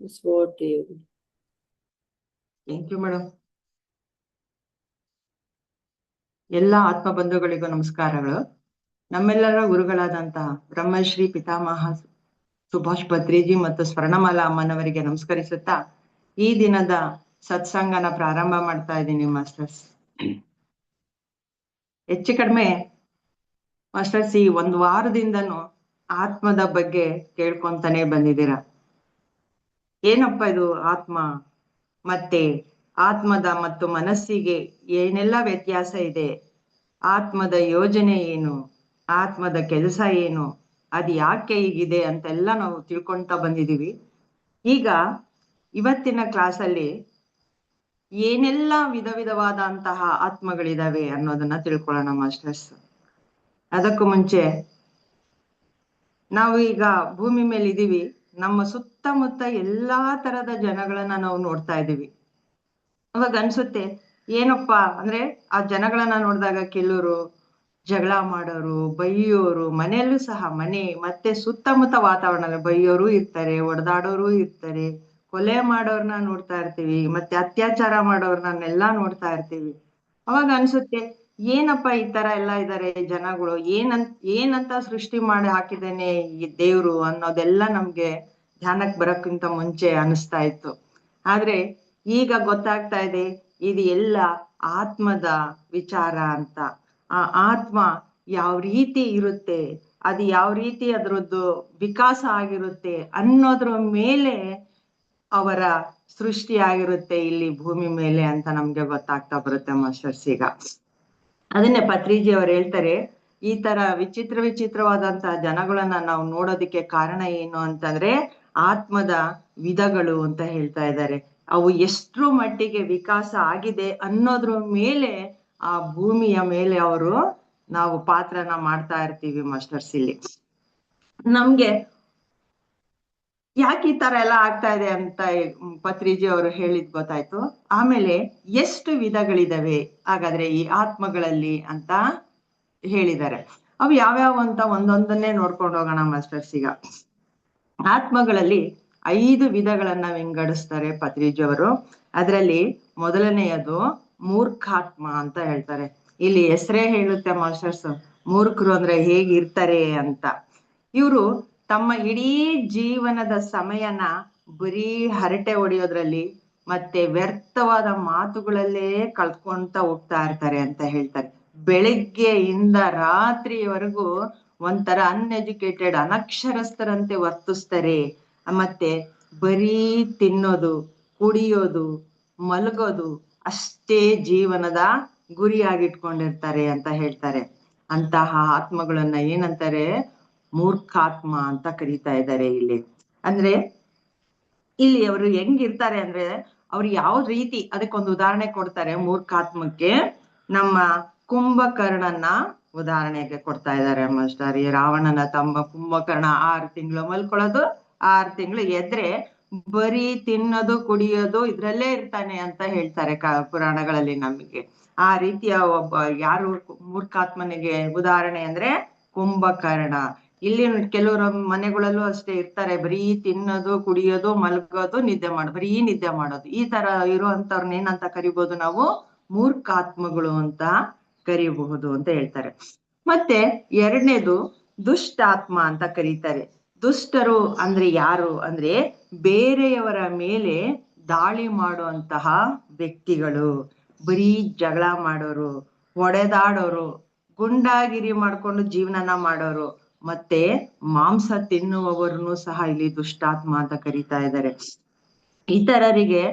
It's over to you. Thank you madam. ಎಲ್ಲ ಆತ್ಮ ಬಂಧುಗಳಿಗೂ ನಮಸ್ಕಾರಗಳು. ನಮ್ಮೆಲ್ಲರ ಗುರುಗಳಾದಂತಹ ಬ್ರಹ್ಮಶ್ರೀ ಪಿತಾಮಹ ಸುಭಾಷ್ ಪತ್ರಿಜಿ ಮತ್ತು ಸ್ವರ್ಣಮಾಲಾ ಅಮ್ಮನವರಿಗೆ ನಮಸ್ಕರಿಸುತ್ತಾ ಈ ದಿನದ ಸತ್ಸಂಗನ ಪ್ರಾರಂಭ ಮಾಡ್ತಾ ಇದ್ದೀನಿ ಮಾಸ್ಟರ್ಸ್. ಹೆಚ್ಚು ಕಡಿಮೆ ಮಾಸ್ಟರ್ಸ್ ಈ ಒಂದು ವಾರದಿಂದನೂ ಆತ್ಮದ ಬಗ್ಗೆ ಕೇಳ್ಕೊಂತಾನೆ ಬಂದಿದ್ದೀರ. ಏನಪ್ಪ ಇದು ಆತ್ಮ, ಮತ್ತೆ ಆತ್ಮದ ಮತ್ತು ಮನಸ್ಸಿಗೆ ಏನೆಲ್ಲ ವ್ಯತ್ಯಾಸ ಇದೆ, ಆತ್ಮದ ಯೋಜನೆ ಏನು, ಆತ್ಮದ ಕೆಲಸ ಏನು, ಅದು ಯಾಕೆ ಹೀಗಿದೆ ಅಂತೆಲ್ಲ ನಾವು ತಿಳ್ಕೊಂತ ಬಂದಿದ್ದೀವಿ. ಈಗ ಇವತ್ತಿನ ಕ್ಲಾಸಲ್ಲಿ ಏನೆಲ್ಲ ವಿಧವಾದಂತಹ ಆತ್ಮಗಳಿದಾವೆ ಅನ್ನೋದನ್ನ ತಿಳ್ಕೊಳ್ಳೋಣ ಮಾಸ್ಟರ್ಸ್. ಅದಕ್ಕೂ ಮುಂಚೆ ನಾವು ಈಗ ಭೂಮಿ ಮೇಲೆ ಇದೀವಿ, ನಮ್ಮ ಸುತ್ತಮುತ್ತ ಎಲ್ಲಾ ತರದ ಜನಗಳನ್ನ ನಾವು ನೋಡ್ತಾ ಇದ್ದೀವಿ. ಅವಾಗ ಅನ್ಸುತ್ತೆ ಏನಪ್ಪಾ ಅಂದ್ರೆ ಆ ಜನಗಳನ್ನ ನೋಡಿದಾಗ ಕೆಲವರು ಜಗಳ ಮಾಡೋರು, ಬೈಯೋರು, ಮನೆಯಲ್ಲೂ ಸಹ ಮನೆ ಮತ್ತೆ ಸುತ್ತಮುತ್ತ ವಾತಾವರಣ ಬೈಯೋರು ಇರ್ತಾರೆ, ಒಡೆದಾಡೋರು ಇರ್ತಾರೆ, ಕೊಲೆ ಮಾಡೋರ್ನ ನೋಡ್ತಾ ಇರ್ತೀವಿ, ಮತ್ತೆ ಅತ್ಯಾಚಾರ ಮಾಡೋರ್ನೆಲ್ಲಾ ನೋಡ್ತಾ ಇರ್ತೀವಿ. ಅವಾಗ ಅನ್ಸುತ್ತೆ ಏನಪ್ಪಾ ಈ ತರ ಎಲ್ಲ ಇದಾರೆ ಜನಗಳು, ಏನಂತ ಸೃಷ್ಟಿ ಮಾಡಿ ಹಾಕಿದ್ದೇನೆ ಈ ದೇವ್ರು ಅನ್ನೋದೆಲ್ಲ ನಮ್ಗೆ ಧ್ಯಾನಕ್ ಬರೋಕ್ಕಿಂತ ಮುಂಚೆ ಅನಿಸ್ತಾ ಇತ್ತು. ಆದ್ರೆ ಈಗ ಗೊತ್ತಾಗ್ತಾ ಇದೆ ಇದು ಎಲ್ಲ ಆತ್ಮದ ವಿಚಾರ ಅಂತ. ಆ ಆತ್ಮ ಯಾವ ರೀತಿ ಇರುತ್ತೆ, ಅದು ಯಾವ ರೀತಿ ಅದರದ್ದು ವಿಕಾಸ ಆಗಿರುತ್ತೆ ಅನ್ನೋದ್ರ ಮೇಲೆ ಅವರ ಸೃಷ್ಟಿ ಆಗಿರುತ್ತೆ ಇಲ್ಲಿ ಭೂಮಿ ಮೇಲೆ ಅಂತ ನಮ್ಗೆ ಗೊತ್ತಾಗ್ತಾ ಬರುತ್ತೆ ಮಾಸ್ಟರ್ಸ್. ಈಗ ಅದನ್ನೇ ಪತ್ರಿಜಿ ಅವ್ರು ಹೇಳ್ತಾರೆ, ಈ ತರ ವಿಚಿತ್ರವಾದಂತಹ ಜನಗಳನ್ನ ನಾವು ನೋಡೋದಕ್ಕೆ ಕಾರಣ ಏನು ಅಂತಂದ್ರೆ ಆತ್ಮದ ವಿಧಗಳು ಅಂತ ಹೇಳ್ತಾ ಇದ್ದಾರೆ. ಅವು ಎಷ್ಟರ ಮಟ್ಟಿಗೆ ವಿಕಾಸ ಆಗಿದೆ ಅನ್ನೋದ್ರ ಮೇಲೆ ಆ ಭೂಮಿಯ ಮೇಲೆ ನಾವು ಪಾತ್ರನ ಮಾಡ್ತಾ ಇರ್ತೀವಿ ಮಾಸ್ಟರ್ಸ್. ಇಲ್ಲಿ ನಮ್ಗೆ ಯಾಕೆ ಈ ತರ ಎಲ್ಲ ಆಗ್ತಾ ಇದೆ ಅಂತ ಪತ್ರಿಜಿ ಅವರು ಹೇಳಿದ್ ಗೊತ್ತಾಯ್ತು. ಆಮೇಲೆ ಎಷ್ಟು ವಿಧಗಳಿದಾವೆ ಹಾಗಾದ್ರೆ ಈ ಆತ್ಮಗಳಲ್ಲಿ ಅಂತ ಹೇಳಿದ್ದಾರೆ. ಅವು ಯಾವ್ಯಾವ ಅಂತ ಒಂದೊಂದನ್ನೇ ನೋಡ್ಕೊಂಡು ಹೋಗೋಣ ಮಾಸ್ಟರ್ಸ್. ಈಗ ಆತ್ಮಗಳಲ್ಲಿ 5 ವಿಧಗಳನ್ನ ವಿಂಗಡಿಸ್ತಾರೆ ಪತ್ರಿಜಿ ಅವರು. ಅದರಲ್ಲಿ ಮೊದಲನೆಯದು ಮೂರ್ಖಾತ್ಮ ಅಂತ ಹೇಳ್ತಾರೆ. ಇಲ್ಲಿ ಹೆಸರೇ ಹೇಳುತ್ತೆ ಮಾಸ್ಟರ್ಸ್, ಮೂರ್ಖರು ಅಂದ್ರೆ ಹೇಗಿರ್ತಾರೆ ಅಂತ. ಇವರು ತಮ್ಮ ಇಡೀ ಜೀವನದ ಸಮಯನ ಬರೀ ಹರಟೆ ಹೊಡೆಯೋದ್ರಲ್ಲಿ ಮತ್ತೆ ವ್ಯರ್ಥವಾದ ಮಾತುಗಳಲ್ಲೇ ಕಳ್ಕೊಂತ ಹೋಗ್ತಾ ಇರ್ತಾರೆ ಅಂತ ಹೇಳ್ತಾರೆ. ಬೆಳಿಗ್ಗೆಯಿಂದ ರಾತ್ರಿವರೆಗೂ ಒಂಥರ ಅನ್ಎಜುಕೇಟೆಡ್ ಅನಕ್ಷರಸ್ಥರಂತೆ ವರ್ತಿಸ್ತಾರೆ. ಮತ್ತೆ ಬರೀ ತಿನ್ನೋದು, ಕುಡಿಯೋದು, ಮಲಗೋದು ಅಷ್ಟೇ ಜೀವನದ ಗುರಿಯಾಗಿಟ್ಕೊಂಡಿರ್ತಾರೆ ಅಂತ ಹೇಳ್ತಾರೆ. ಅಂತಹ ಆತ್ಮಗಳನ್ನ ಏನಂತಾರೆ, ಮೂರ್ಖಾತ್ಮ ಅಂತ ಕರೀತಾ ಇದ್ದಾರೆ ಇಲ್ಲಿ. ಅಂದ್ರೆ ಇಲ್ಲಿ ಅವರು ಹೆಂಗಿರ್ತಾರೆ ಅಂದ್ರೆ ಅವ್ರು ಯಾವ ರೀತಿ, ಅದಕ್ಕೊಂದು ಉದಾಹರಣೆ ಕೊಡ್ತಾರೆ ಮೂರ್ಖಾತ್ಮಕ್ಕೆ. ನಮ್ಮ ಕುಂಭಕರ್ಣನ್ನ ಉದಾಹರಣೆಗೆ ಕೊಡ್ತಾ ಇದ್ದಾರೆ ಮಾಸ್ಟರ್. ಈ ರಾವಣನ ತಮ್ಮ ಕುಂಭಕರ್ಣ 6 ತಿಂಗಳು ಮಲ್ಕೊಳ್ಳೋದು, 6 ತಿಂಗಳು ಎದ್ರೆ ಬರೀ ತಿನ್ನೋದು ಕುಡಿಯೋದು ಇದ್ರಲ್ಲೇ ಇರ್ತಾನೆ ಅಂತ ಹೇಳ್ತಾರೆ ಪುರಾಣಗಳಲ್ಲಿ ನಮಗೆ. ಆ ರೀತಿಯ ಒಬ್ಬ ಯಾರು ಮೂರ್ಖಾತ್ಮನಿಗೆ ಉದಾಹರಣೆ ಅಂದ್ರೆ ಕುಂಭಕರ್ಣ. ಇಲ್ಲಿ ಕೆಲವರು ಮನೆಗಳಲ್ಲೂ ಅಷ್ಟೇ ಇರ್ತಾರೆ, ಬರೀ ತಿನ್ನೋದು ಕುಡಿಯೋದು ಮಲಗೋದು ನಿದ್ದೆ ಮಾಡೋದು, ಬರೀ ನಿದ್ದೆ ಮಾಡೋದು. ಈ ತರ ಇರುವಂತವ್ರನ್ನ ಏನಂತ ಕರಿಬಹುದು ನಾವು, ಮೂರ್ಖಾತ್ಮಗಳು ಅಂತ ಕರಿಬಹುದು ಅಂತ ಹೇಳ್ತಾರೆ. ಮತ್ತೆ ಎರಡನೇದು ದುಷ್ಟಾತ್ಮ ಅಂತ ಕರೀತಾರೆ. ದುಷ್ಟರು ಅಂದ್ರೆ ಯಾರು ಅಂದ್ರೆ ಬೇರೆಯವರ ಮೇಲೆ ದಾಳಿ ಮಾಡುವಂತಹ ವ್ಯಕ್ತಿಗಳು, ಬರೀ ಜಗಳ ಮಾಡೋರು, ಹೊಡೆದಾಡೋರು, ಗುಂಡಾಗಿರಿ ಮಾಡ್ಕೊಂಡು ಜೀವನನ ಮಾಡೋರು, ಮತ್ತೆ ಮಾಂಸ ತಿನ್ನುವವರನ್ನು ಸಹ ಇಲ್ಲಿ ದುಷ್ಟಾತ್ಮ ಅಂತ ಕರೀತಾ ಇದ್ದಾರೆ. ಇತರರಿಗೆ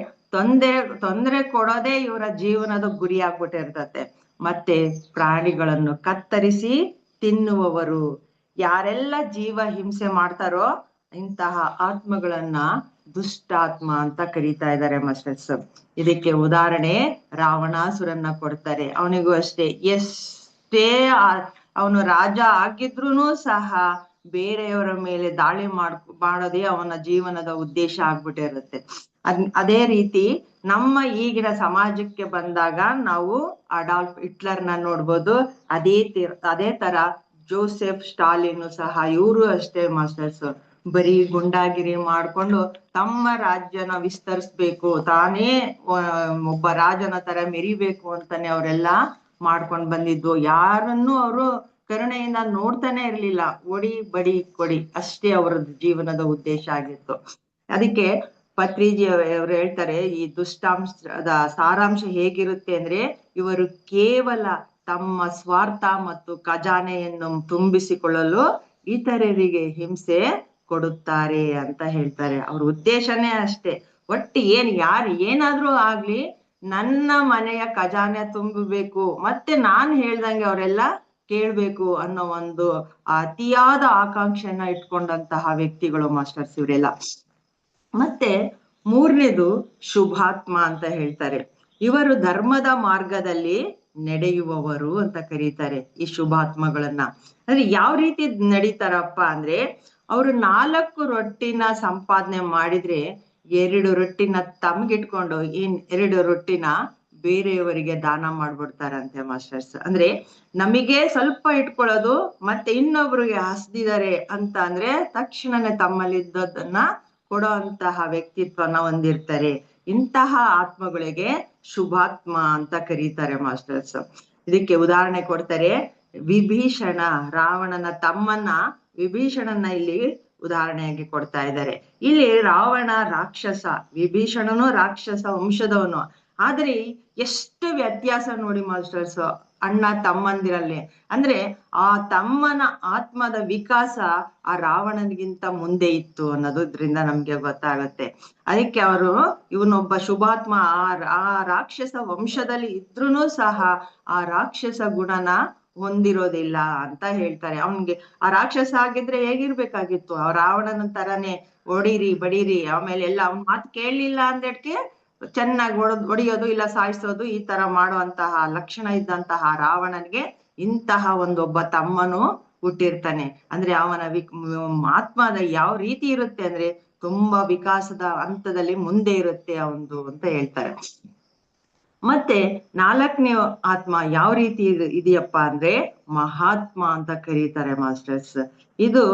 ತೊಂದರೆ ಕೊಡೋದೇ ಇವರ ಜೀವನದ ಗುರಿ ಆಗ್ಬಿಟ್ಟಿರ್ತತೆ. ಮತ್ತೆ ಪ್ರಾಣಿಗಳನ್ನು ಕತ್ತರಿಸಿ ತಿನ್ನುವವರು, ಯಾರೆಲ್ಲ ಜೀವ ಹಿಂಸೆ ಮಾಡ್ತಾರೋ ಇಂತಹ ಆತ್ಮಗಳನ್ನ ದುಷ್ಟಾತ್ಮ ಅಂತ ಕರೀತಾ ಇದ್ದಾರೆ ಮಾಸ್ಟರ್ಸ್. ಇದಕ್ಕೆ ಉದಾಹರಣೆ ರಾವಣಾಸುರನ್ನ ಕೊಡ್ತಾರೆ. ಅವನಿಗೂ ಅಷ್ಟೇ, ಎಷ್ಟೇ ಅವನು ರಾಜ ಆಗಿದ್ರೂ ಸಹ ಬೇರೆಯವರ ಮೇಲೆ ದಾಳಿ ಮಾಡೋದೇ ಅವನ ಜೀವನದ ಉದ್ದೇಶ ಆಗ್ಬಿಟ್ಟಿರುತ್ತೆ. ಅದೇ ರೀತಿ ನಮ್ಮ ಈಗಿನ ಸಮಾಜಕ್ಕೆ ಬಂದಾಗ ನಾವು ಅಡಾಲ್ಫ್ ಹಿಟ್ಲರ್ನ ನೋಡ್ಬೋದು. ಅದೇ ತರ ಜೋಸೆಫ್ ಸ್ಟಾಲಿನ್ ಸಹ, ಇವರು ಅಷ್ಟೇ ಮಾಸ್ಟರ್ಸ್, ಬರೀ ಗುಂಡಾಗಿರಿ ಮಾಡ್ಕೊಂಡು ತಮ್ಮ ರಾಜ್ಯನ ವಿಸ್ತರಿಸ್ಬೇಕು, ತಾನೇ ಒಬ್ಬ ರಾಜನ ತರ ಮೆರಿಬೇಕು ಅಂತಾನೆ ಅವರೆಲ್ಲ ಮಾಡ್ಕೊಂಡು ಬಂದಿದ್ದು. ಯಾರನ್ನು ಅವರು ಕರುಣೆಯಿಂದ ನೋಡ್ತಾನೆ ಇರ್ಲಿಲ್ಲ. ಒಡಿ ಬಡಿ ಕೊಡಿ ಅಷ್ಟೇ ಅವರದ್ದು ಜೀವನದ ಉದ್ದೇಶ ಆಗಿತ್ತು. ಅದಕ್ಕೆ ಪತ್ರಿಜಿ ಅವರು ಹೇಳ್ತಾರೆ, ಈ ದುಷ್ಟಾಂಶದ ಸಾರಾಂಶ ಹೇಗಿರುತ್ತೆ ಅಂದ್ರೆ, ಇವರು ಕೇವಲ ತಮ್ಮ ಸ್ವಾರ್ಥ ಮತ್ತು ಖಜಾನೆಯನ್ನು ತುಂಬಿಸಿಕೊಳ್ಳಲು ಇತರರಿಗೆ ಹಿಂಸೆ ಕೊಡುತ್ತಾರೆ ಅಂತ ಹೇಳ್ತಾರೆ. ಅವ್ರ ಉದ್ದೇಶನೇ ಅಷ್ಟೇ. ಒಟ್ಟು ಯಾರು ಏನಾದ್ರೂ ಆಗ್ಲಿ, ನನ್ನ ಮನೆಯ ಖಜಾನೆ ತುಂಬಬೇಕು, ಮತ್ತೆ ನಾನ್ ಹೇಳ್ದಂಗೆ ಅವರೆಲ್ಲ ಕೇಳ್ಬೇಕು ಅನ್ನೋ ಒಂದು ಅತಿಯಾದ ಆಕಾಂಕ್ಷೆಯನ್ನ ಇಟ್ಕೊಂಡಂತಹ ವ್ಯಕ್ತಿಗಳು ಮಾಸ್ಟರ್ಸ್ ಇವರೆಲ್ಲ. ಮತ್ತೆ ಮೂರನೇದು ಶುಭಾತ್ಮ ಅಂತ ಹೇಳ್ತಾರೆ. ಇವರು ಧರ್ಮದ ಮಾರ್ಗದಲ್ಲಿ ನಡೆಯುವವರು ಅಂತ ಕರೀತಾರೆ ಈ ಶುಭಾತ್ಮಗಳನ್ನ. ಅಂದ್ರೆ ಯಾವ ರೀತಿ ನಡೀತಾರಪ್ಪ ಅಂದ್ರೆ, ಅವರು 4 ರೊಟ್ಟಿನ ಸಂಪಾದನೆ ಮಾಡಿದ್ರೆ 2 ರೊಟ್ಟಿನ ತಮ್ಗಿಟ್ಕೊಂಡು 2 ರೊಟ್ಟಿನ ಬೇರೆಯವರಿಗೆ ದಾನ ಮಾಡ್ಬಿಡ್ತಾರಂತೆ ಮಾಸ್ಟರ್ಸ್. ಅಂದ್ರೆ ನಮಗೆ ಸ್ವಲ್ಪ ಇಟ್ಕೊಳ್ಳೋದು, ಮತ್ತೆ ಇನ್ನೊಬ್ರಿಗೆ ಹಸ್ದಿದ್ದಾರೆ ಅಂತ ಅಂದ್ರೆ ತಕ್ಷಣನೇ ತಮ್ಮಲ್ಲಿದ್ದದನ್ನ ಕೊಡೋ ಅಂತಹ ವ್ಯಕ್ತಿತ್ವನ ಹೊಂದಿರ್ತಾರೆ. ಇಂತಹ ಆತ್ಮಗಳಿಗೆ ಶುಭಾತ್ಮ ಅಂತ ಕರೀತಾರೆ ಮಾಸ್ಟರ್ಸ್. ಇದಕ್ಕೆ ಉದಾಹರಣೆ ಕೊಡ್ತಾರೆ. ವಿಭೀಷಣ, ರಾವಣನ ತಮ್ಮನ್ನ ವಿಭೀಷಣನ ಇಲ್ಲಿ ಉದಾಹರಣೆಯಾಗಿ ಕೊಡ್ತಾ ಇದ್ದಾರೆ. ಇಲ್ಲಿ ರಾವಣ ರಾಕ್ಷಸ, ವಿಭೀಷಣನು ರಾಕ್ಷಸ ವಂಶದವನು. ಆದ್ರೆ ಎಷ್ಟು ವ್ಯತ್ಯಾಸ ನೋಡಿ ಮಾಸ್ಟರ್ಸ್ ಅಣ್ಣ ತಮ್ಮಂದಿರಲ್ಲಿ. ಅಂದ್ರೆ ಆ ತಮ್ಮನ ಆತ್ಮದ ವಿಕಾಸ ಆ ರಾವಣನಿಗಿಂತ ಮುಂದೆ ಇತ್ತು ಅನ್ನೋದ್ರಿಂದ ನಮ್ಗೆ ಗೊತ್ತಾಗುತ್ತೆ. ಅದಕ್ಕೆ ಅವರು ಇವನೊಬ್ಬ ಶುಭಾತ್ಮ ಆ ರಾಕ್ಷಸ ವಂಶದಲ್ಲಿ ಇದ್ರೂ ಸಹ ಆ ರಾಕ್ಷಸ ಗುಣನ ಹೊಂದಿರೋದಿಲ್ಲ ಅಂತ ಹೇಳ್ತಾರೆ. ಅವನ್ಗೆ ಆ ರಾಕ್ಷಸ ಆಗಿದ್ರೆ ಹೇಗಿರ್ಬೇಕಾಗಿತ್ತು? ಆ ರಾವಣನ ತರನೇ ಹೊಡೀರಿ ಬಡೀರಿ, ಆಮೇಲೆ ಎಲ್ಲ ಅವ್ನ ಮಾತು ಕೇಳಲಿಲ್ಲ ಅಂದಕ್ಕೆ ಚೆನ್ನಾಗಿ ಹೊಡಿಯೋದು ಇಲ್ಲ ಸಾಯಿಸೋದು, ಈ ತರ ಮಾಡುವಂತಹ ಲಕ್ಷಣ ಇದ್ದಂತಹ ರಾವಣನಿಗೆ ಇಂತಹ ಒಂದೊಬ್ಬ ತಮ್ಮನು ಹುಟ್ಟಿರ್ತಾನೆ. ಅಂದ್ರೆ ಅವನ ಆತ್ಮದ ಯಾವ ರೀತಿ ಇರುತ್ತೆ ಅಂದ್ರೆ ತುಂಬಾ ವಿಕಾಸದ ಹಂತದಲ್ಲಿ ಮುಂದೆ ಇರುತ್ತೆ ಅವಂದು ಅಂತ ಹೇಳ್ತಾರೆ. ಮತ್ತೆ 4ನೇ ಆತ್ಮ ಯಾವ ರೀತಿ ಇದೆಯಪ್ಪ ಅಂದ್ರೆ ಮಹಾತ್ಮ ಅಂತ ಕರೀತಾರೆ ಮಾಸ್ಟರ್ಸ್. ಇದು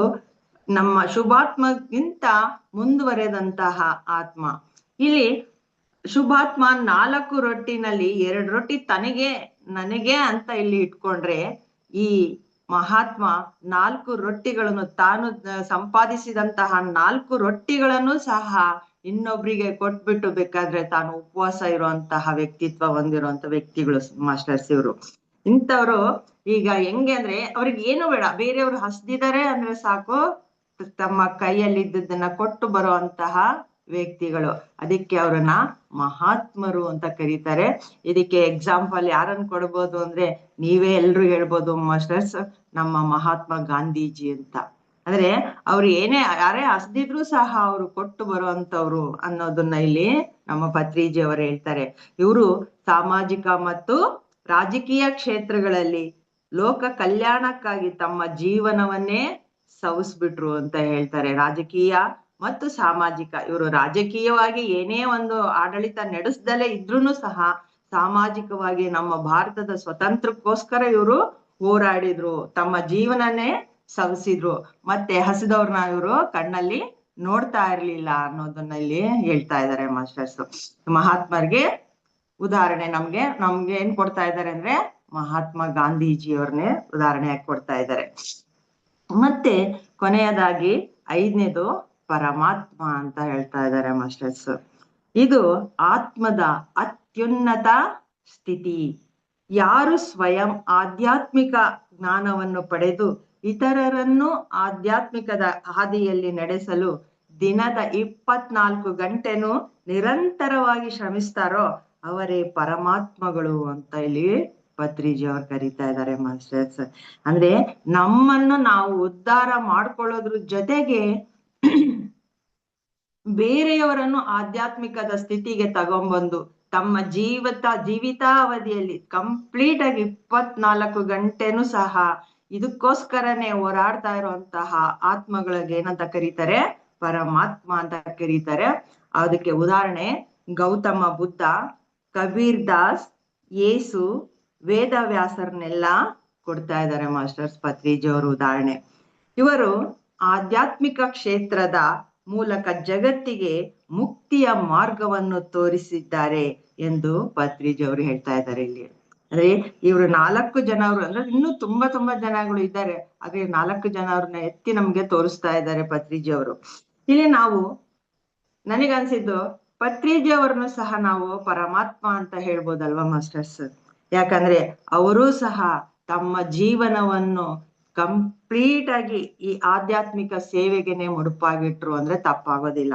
ನಮ್ಮ ಶುಭಾತ್ಮಗಿಂತ ಮುಂದುವರೆದಂತಹ ಆತ್ಮ. ಇಲ್ಲಿ ಶುಭಾತ್ಮ 4 ರೊಟ್ಟಿನಲ್ಲಿ 2 ರೊಟ್ಟಿ ನನಗೆ ಅಂತ ಇಲ್ಲಿ ಇಟ್ಕೊಂಡ್ರೆ, ಈ ಮಹಾತ್ಮ 4 ರೊಟ್ಟಿಗಳನ್ನು ತಾನು ಸಂಪಾದಿಸಿದಂತಹ 4 ರೊಟ್ಟಿಗಳನ್ನು ಸಹ ಇನ್ನೊಬ್ರಿಗೆ ಕೊಟ್ಬಿಟ್ಟು ಬೇಕಾದ್ರೆ ತಾನು ಉಪವಾಸ ಇರುವಂತಹ ವ್ಯಕ್ತಿತ್ವ ಹೊಂದಿರುವಂತ ವ್ಯಕ್ತಿಗಳು ಮಾಸ್ಟರ್ಸ್ ಇವರು. ಇಂಥವ್ರು ಈಗ ಹೆಂಗೆ ಅಂದ್ರೆ ಅವ್ರಿಗೆ ಏನು ಬೇಡ, ಬೇರೆಯವ್ರು ಹಸ್ದಿದ್ದಾರೆ ಅಂದ್ರೆ ಸಾಕು ತಮ್ಮ ಕೈಯಲ್ಲಿ ಇದ್ದದನ್ನ ಕೊಟ್ಟು ಬರುವಂತಹ ವ್ಯಕ್ತಿಗಳು. ಅದಕ್ಕೆ ಅವ್ರನ್ನ ಮಹಾತ್ಮರು ಅಂತ ಕರೀತಾರೆ. ಇದಕ್ಕೆ ಎಕ್ಸಾಂಪಲ್ ಯಾರನ್ನ ಕೊಡ್ಬೋದು ಅಂದ್ರೆ ನೀವೇ ಎಲ್ರು ಹೇಳ್ಬೋದು ಮಾಸ್ಟರ್ಸ್, ನಮ್ಮ ಮಹಾತ್ಮ ಗಾಂಧೀಜಿ ಅಂತ. ಅಂದ್ರೆ ಅವ್ರು ಯಾರೇ ಹಸ್ದಿದ್ರು ಸಹ ಅವರು ಕೊಟ್ಟು ಬರುವಂತವ್ರು ಅನ್ನೋದನ್ನ ಇಲ್ಲಿ ನಮ್ಮ ಪತ್ರಿಜಿ ಅವರು ಹೇಳ್ತಾರೆ. ಇವರು ಸಾಮಾಜಿಕ ಮತ್ತು ರಾಜಕೀಯ ಕ್ಷೇತ್ರಗಳಲ್ಲಿ ಲೋಕ ಕಲ್ಯಾಣಕ್ಕಾಗಿ ತಮ್ಮ ಜೀವನವನ್ನೇ ಸವಿಸ್ಬಿಟ್ರು ಅಂತ ಹೇಳ್ತಾರೆ. ರಾಜಕೀಯ ಮತ್ತು ಸಾಮಾಜಿಕ, ಇವರು ರಾಜಕೀಯವಾಗಿ ಏನೇ ಒಂದು ಆಡಳಿತ ನಡೆಸ್ದಲೇ ಇದ್ರೂ ಸಹ ಸಾಮಾಜಿಕವಾಗಿ ನಮ್ಮ ಭಾರತದ ಸ್ವತಂತ್ರಕ್ಕೋಸ್ಕರ ಇವರು ಹೋರಾಡಿದ್ರು, ತಮ್ಮ ಜೀವನನೇ ಸವಿಸಿದ್ರು. ಮತ್ತೆ ಹಸಿದವ್ರನ್ನ ಇವರು ಕಣ್ಣಲ್ಲಿ ನೋಡ್ತಾ ಇರ್ಲಿಲ್ಲ ಅನ್ನೋದನ್ನ ಇಲ್ಲಿ ಹೇಳ್ತಾ ಇದ್ದಾರೆ ಮಾಸ್ಟರ್ಸ್. ಮಹಾತ್ಮರಿಗೆ ಉದಾಹರಣೆ ನಮ್ಗೆ ಏನ್ ಕೊಡ್ತಾ ಇದ್ದಾರೆ ಅಂದ್ರೆ ಮಹಾತ್ಮ ಗಾಂಧೀಜಿಯವ್ರನ್ನೇ ಉದಾಹರಣೆಯಾಗಿ ಕೊಡ್ತಾ ಇದ್ದಾರೆ. ಮತ್ತೆ ಕೊನೆಯದಾಗಿ 5ನೇದು ಪರಮಾತ್ಮ ಅಂತ ಹೇಳ್ತಾ ಇದ್ದಾರೆ ಮಾಸ್ಟರ್ಸ್. ಇದು ಆತ್ಮದ ಅತ್ಯುನ್ನತ ಸ್ಥಿತಿ. ಯಾರು ಸ್ವಯಂ ಆಧ್ಯಾತ್ಮಿಕ ಜ್ಞಾನವನ್ನು ಪಡೆದು ಇತರರನ್ನು ಆಧ್ಯಾತ್ಮಿಕದ ಹಾದಿಯಲ್ಲಿ ನಡೆಸಲು ದಿನದ 24 ಗಂಟೆನೂ ನಿರಂತರವಾಗಿ ಶ್ರಮಿಸ್ತಾರೋ ಅವರೇ ಪರಮಾತ್ಮಗಳು ಅಂತ ಇಲ್ಲಿ ಪತ್ರಿಜಿ ಅವ್ರು ಕರೀತಾ ಇದ್ದಾರೆ ಮಾಸ್ಟರ್ಸ್. ಅಂದ್ರೆ ನಮ್ಮನ್ನು ನಾವು ಉದ್ಧಾರ ಮಾಡ್ಕೊಳ್ಳೋದ್ರ ಜೊತೆಗೆ ಬೇರೆಯವರನ್ನು ಆಧ್ಯಾತ್ಮಿಕದ ಸ್ಥಿತಿಗೆ ತಗೊಂಡ್ಬಂದು ತಮ್ಮ ಜೀವಿತಾವಧಿಯಲ್ಲಿ ಕಂಪ್ಲೀಟ್ ಆಗಿ 24 ಗಂಟೆನೂ ಸಹ ಇದಕ್ಕೋಸ್ಕರನೇ ಹೋರಾಡ್ತಾ ಇರುವಂತಹ ಆತ್ಮಗಳಿಗೆ ಏನಂತ ಕರೀತಾರೆ? ಪರಮಾತ್ಮ ಅಂತ ಕರೀತಾರೆ. ಅದಕ್ಕೆ ಉದಾಹರಣೆ ಗೌತಮ ಬುದ್ಧ, ಕಬೀರ್ ದಾಸ್, ಯೇಸು, ವೇದವ್ಯಾಸರನ್ನೆಲ್ಲ ಕೊಡ್ತಾ ಇದ್ದಾರೆ ಮಾಸ್ಟರ್ಸ್ ಪತ್ರಿಜಿ ಅವರು ಉದಾಹರಣೆ. ಇವರು ಆಧ್ಯಾತ್ಮಿಕ ಕ್ಷೇತ್ರದ ಮೂಲಕ ಜಗತ್ತಿಗೆ ಮುಕ್ತಿಯ ಮಾರ್ಗವನ್ನು ತೋರಿಸಿದ್ದಾರೆ ಎಂದು ಪತ್ರಿಜಿಯವರು ಹೇಳ್ತಾ ಇದ್ದಾರೆ ಇಲ್ಲಿ. ಅಂದ್ರೆ ಇವರು 4 ಜನರು ಅಂದ್ರೆ ಇನ್ನೂ ತುಂಬಾ ಜನಗಳು ಇದ್ದಾರೆ, ಆದ್ರೆ 4 ಜನರನ್ನ ಎತ್ತಿ ನಮ್ಗೆ ತೋರಿಸ್ತಾ ಇದ್ದಾರೆ ಪತ್ರಿಜಿಯವರು. ಇಲ್ಲಿ ನಾವು ನನಗನ್ಸಿದ್ದು ಪತ್ರಿಜಿಯವರನ್ನು ಸಹ ನಾವು ಪರಮಾತ್ಮ ಅಂತ ಹೇಳ್ಬೋದಲ್ವಾ ಮಾಸ್ಟರ್ಸ್? ಯಾಕಂದ್ರೆ ಅವರೂ ಸಹ ತಮ್ಮ ಜೀವನವನ್ನು ಕಂಪ್ಲೀಟ್ ಆಗಿ ಈ ಆಧ್ಯಾತ್ಮಿಕ ಸೇವೆಗೆನೆ ಮುಡುಪಾಗಿಟ್ರು ಅಂದ್ರೆ ತಪ್ಪಾಗೋದಿಲ್ಲ.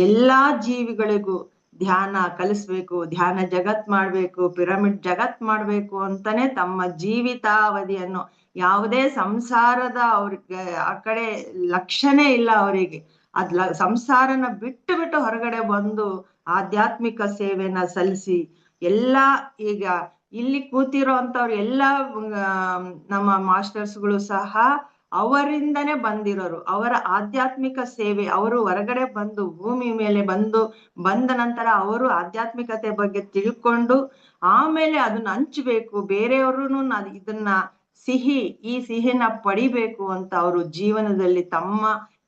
ಎಲ್ಲಾ ಜೀವಿಗಳಿಗೂ ಧ್ಯಾನ ಕಲಿಸ್ಬೇಕು, ಧ್ಯಾನ ಜಗತ್ ಮಾಡ್ಬೇಕು, ಪಿರಮಿಡ್ ಜಗತ್ ಮಾಡ್ಬೇಕು ಅಂತಾನೆ ತಮ್ಮ ಜೀವಿತಾವಧಿಯನ್ನು, ಯಾವುದೇ ಸಂಸಾರದ ಅವ್ರಿಗೆ ಆ ಕಡೆ ಲಕ್ಷ್ಯನೇ ಇಲ್ಲ ಅವರಿಗೆ, ಸಂಸಾರನ ಬಿಟ್ಟು ಹೊರಗಡೆ ಬಂದು ಆಧ್ಯಾತ್ಮಿಕ ಸೇವೆನ ಸಲ್ಲಿಸಿ ಎಲ್ಲಾ ಈಗ ಇಲ್ಲಿ ಕೂತಿರೋ ಅಂತವ್ರು ಎಲ್ಲಾ ನಮ್ಮ ಮಾಸ್ಟರ್ಸ್ಗಳು ಸಹ ಅವರಿಂದನೇ ಬಂದಿರೋರು. ಅವರ ಆಧ್ಯಾತ್ಮಿಕ ಸೇವೆ, ಅವರು ಹೊರಗಡೆ ಬಂದು ಭೂಮಿ ಮೇಲೆ ಬಂದ ನಂತರ ಅವರು ಆಧ್ಯಾತ್ಮಿಕತೆ ಬಗ್ಗೆ ತಿಳ್ಕೊಂಡು ಆಮೇಲೆ ಅದನ್ನ ಹಂಚ್ಬೇಕು, ಬೇರೆಯವ್ರು ಇದನ್ನ ಈ ಸಿಹಿನ ಪಡಿಬೇಕು ಅಂತ ಅವರು ಜೀವನದಲ್ಲಿ ತಮ್ಮ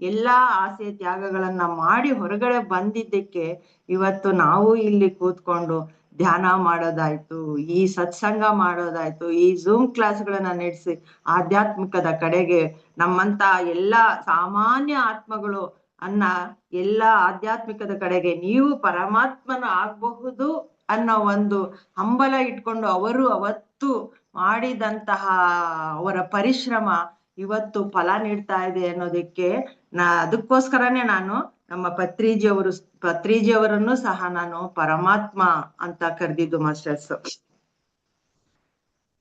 ಎಲ್ಲಾ ಆಸೆ ತ್ಯಾಗಗಳನ್ನ ಮಾಡಿ ಹೊರಗಡೆ ಬಂದಿದ್ದಕ್ಕೆ ಇವತ್ತು ನಾವು ಇಲ್ಲಿ ಕೂತ್ಕೊಂಡು ಧ್ಯಾನ ಮಾಡೋದಾಯ್ತು, ಈ ಸತ್ಸಂಗ ಮಾಡೋದಾಯ್ತು, ಈ ಝೂಮ್ ಕ್ಲಾಸ್ಗಳನ್ನ ನಡೆಸಿ ಆಧ್ಯಾತ್ಮಿಕದ ಕಡೆಗೆ ನಮ್ಮಂತ ಎಲ್ಲಾ ಸಾಮಾನ್ಯ ಆತ್ಮಗಳು ಎಲ್ಲಾ ಆಧ್ಯಾತ್ಮಿಕದ ಕಡೆಗೆ ನೀವು ಪರಮಾತ್ಮನ ಆಗಬಹುದು ಅನ್ನೋ ಒಂದು ಹಂಬಲ ಇಟ್ಕೊಂಡು ಅವರು ಅವತ್ತು ಮಾಡಿದಂತಹ ಅವರ ಪರಿಶ್ರಮ ಇವತ್ತು ಫಲ ನೀಡ್ತಾ ಇದೆ ಅನ್ನೋದಕ್ಕೆ ಅದಕ್ಕೋಸ್ಕರನೇ ನಾನು ನಮ್ಮ ಪತ್ರಿಜಿಯವರನ್ನು ಸಹ ನಾನು ಪರಮಾತ್ಮ ಅಂತ ಕರೆದಿದ್ದು ಮಾಸ್ಟರ್ಸ್.